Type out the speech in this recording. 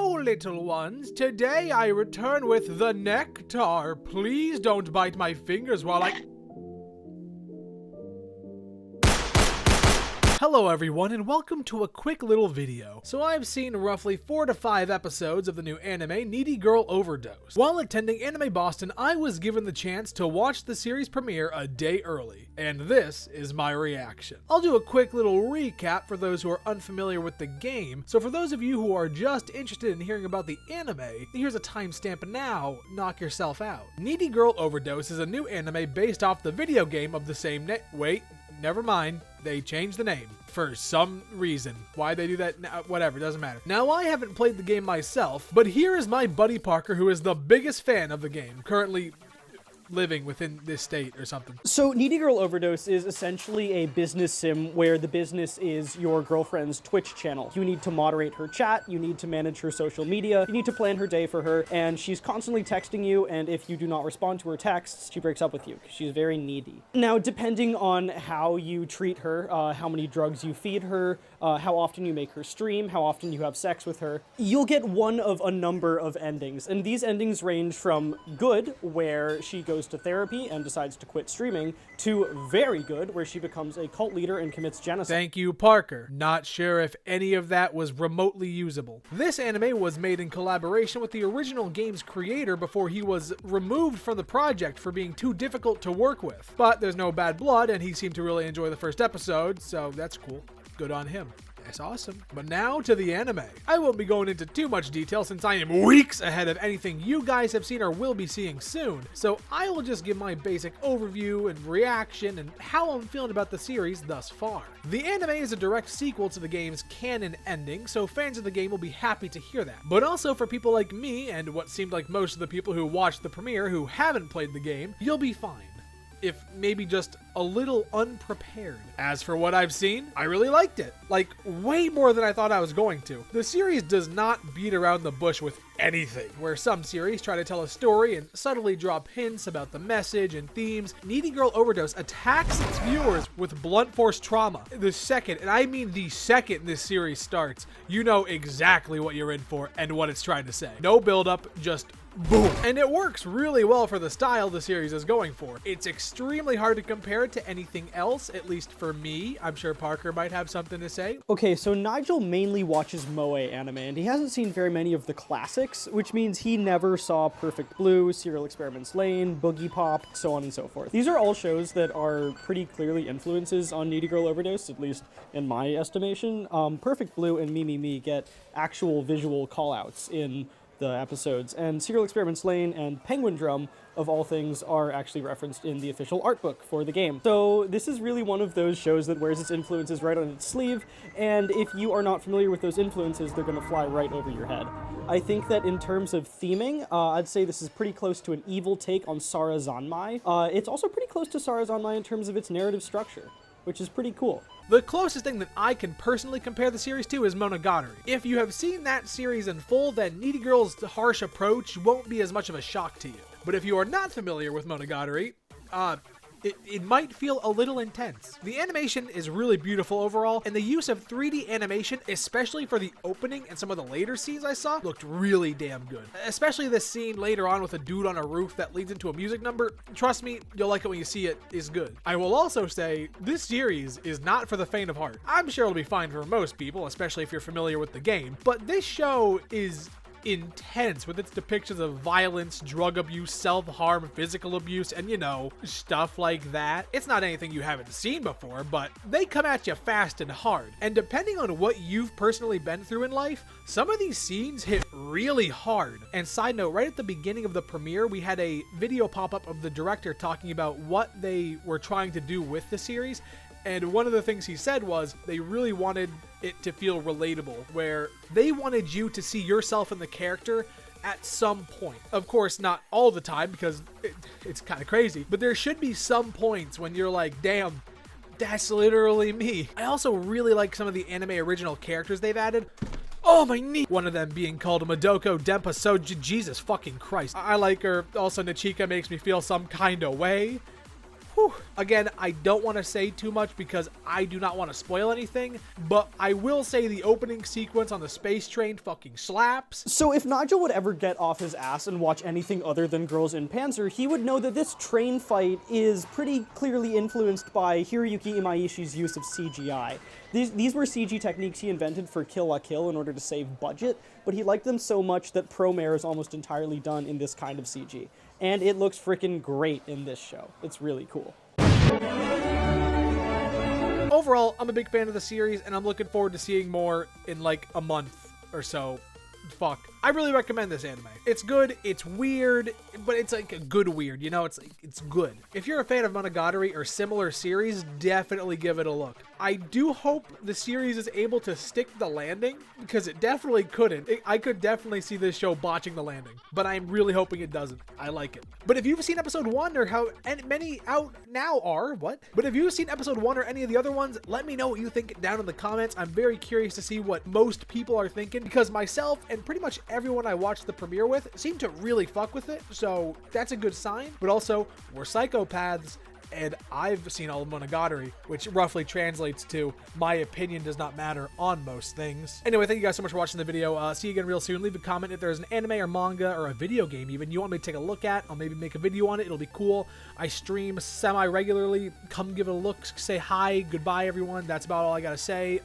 Hello, little ones. Today I return with the nectar. Please don't bite my fingers while I... Hello everyone and welcome to a quick little video. So I've seen roughly 4 to 5 episodes of the new anime Needy Girl Overdose. While attending Anime Boston, I was given the chance to watch the series premiere a day early, and this is my reaction. I'll do a quick little recap for those who are unfamiliar with the game, so for those of you who are just interested in hearing about the anime, here's a timestamp now, knock yourself out. Needy Girl Overdose is a new anime based off the video game of the same name. Wait, never mind. They changed the name for some reason. Why they do that, whatever, doesn't matter. Now, I haven't played the game myself, but here is my buddy Parker, who is the biggest fan of the game, currently living within this state or something. So Needy Girl Overdose is essentially a business sim where the business is your girlfriend's Twitch channel. You need to moderate her chat, you need to manage her social media, you need to plan her day for her, and she's constantly texting you, and if you do not respond to her texts, she breaks up with you. She's very needy. Now, depending on how you treat her, how many drugs you feed her, how often you make her stream, how often you have sex with her, you'll get one of a number of endings, and these endings range from good, where she goes to therapy and decides to quit streaming, to very good, where she becomes a cult leader and commits genocide. Thank you, Parker. Not sure if any of that was remotely usable. This anime was made in collaboration with the original game's creator before he was removed from the project for being too difficult to work with. But there's no bad blood, and he seemed to really enjoy the first episode, so that's cool. Good on him. That's awesome. But now to the anime. I won't be going into too much detail since I am weeks ahead of anything you guys have seen or will be seeing soon, so I will just give my basic overview and reaction and how I'm feeling about the series thus far. The anime is a direct sequel to the game's canon ending, so fans of the game will be happy to hear that. But also for people like me, and what seemed like most of the people who watched the premiere who haven't played the game, you'll be fine, if maybe just a little unprepared. As for what I've seen, I really liked it. Like, way more than I thought I was going to. The series does not beat around the bush with anything. Where some series try to tell a story and subtly drop hints about the message and themes, Needy Girl Overdose attacks its viewers with blunt force trauma. The second, and I mean the second this series starts, you know exactly what you're in for and what it's trying to say. No build-up, just boom. And it works really well for the style the series is going for. It's extremely hard to compare it to anything else, at least for me. I'm sure Parker might have something to say. Okay, so Nigel mainly watches moe anime, and he hasn't seen very many of the classics, which means he never saw Perfect Blue, Serial Experiments Lain, Boogie Pop, so on and so forth. These are all shows that are pretty clearly influences on Needy Girl Overdose, at least in my estimation. Perfect Blue and Me Me Me get actual visual callouts in the episodes, and Serial Experiments Lain and Penguin Drum, of all things, are actually referenced in the official art book for the game. So this is really one of those shows that wears its influences right on its sleeve, and if you are not familiar with those influences, they're going to fly right over your head. I think that in terms of theming, I'd say this is pretty close to an evil take on Sara Zanmai. It's also pretty close to Sara Zanmai in terms of its narrative structure, which is pretty cool. The closest thing that I can personally compare the series to is Monogatari. If you have seen that series in full, then Needy Girl's harsh approach won't be as much of a shock to you. But if you are not familiar with Monogatari, it might feel a little intense. The animation is really beautiful overall, and the use of 3D animation, especially for the opening and some of the later scenes I saw, looked really damn good. Especially this scene later on with a dude on a roof that leads into a music number. Trust me, you'll like it when you see it, is good. I will also say, this series is not for the faint of heart. I'm sure it'll be fine for most people, especially if you're familiar with the game, but this show is intense with its depictions of violence, drug abuse, self-harm, physical abuse, and you know, stuff like that. It's not anything you haven't seen before, but they come at you fast and hard. And depending on what you've personally been through in life, some of these scenes hit really hard. And side note, right at the beginning of the premiere, we had a video pop-up of the director talking about what they were trying to do with the series. And one of the things he said was they really wanted it to feel relatable, where they wanted you to see yourself in the character at some point. Of course, not all the time, because it's kind of crazy, but there should be some points when you're like, damn, that's literally me. I also really like some of the anime original characters they've added. Oh, my knee! One of them being called Madoko Dempa Soji. Jesus fucking Christ. I like her. Also, Nachika makes me feel some kind of way. Whew. Again, I don't want to say too much because I do not want to spoil anything, but I will say the opening sequence on the space train fucking slaps. So if Nigel would ever get off his ass and watch anything other than Girls in Panzer, he would know that this train fight is pretty clearly influenced by Hiroyuki Imaishi's use of CGI. These were CG techniques he invented for Kill la Kill in order to save budget, but he liked them so much that Promare is almost entirely done in this kind of CG. And it looks freaking great in this show. It's really cool. Overall, I'm a big fan of the series, and I'm looking forward to seeing more in like a month or so. Fuck. I really recommend this anime. It's good, it's weird, but it's like a good weird, you know? It's good. If you're a fan of Monogatari or similar series, definitely give it a look. I do hope the series is able to stick the landing, because it definitely couldn't. I could definitely see this show botching the landing, but I'm really hoping it doesn't. I like it. But if you've seen episode 1 or how many out now are, But if you've seen episode 1 or any of the other ones, let me know what you think down in the comments. I'm very curious to see what most people are thinking, because myself and pretty much everyone I watched the premiere with seemed to really fuck with it, so that's a good sign. But also, we're psychopaths, and I've seen all of Monogatari, which roughly translates to my opinion does not matter on most things. Anyway, thank you guys so much for watching the video. See you again real soon. Leave a comment if there's an anime or manga or a video game even you want me to take a look at. I'll maybe make a video on it. It'll be cool. I stream semi-regularly. Come give it a look. Say hi. Goodbye, everyone. That's about all I gotta say.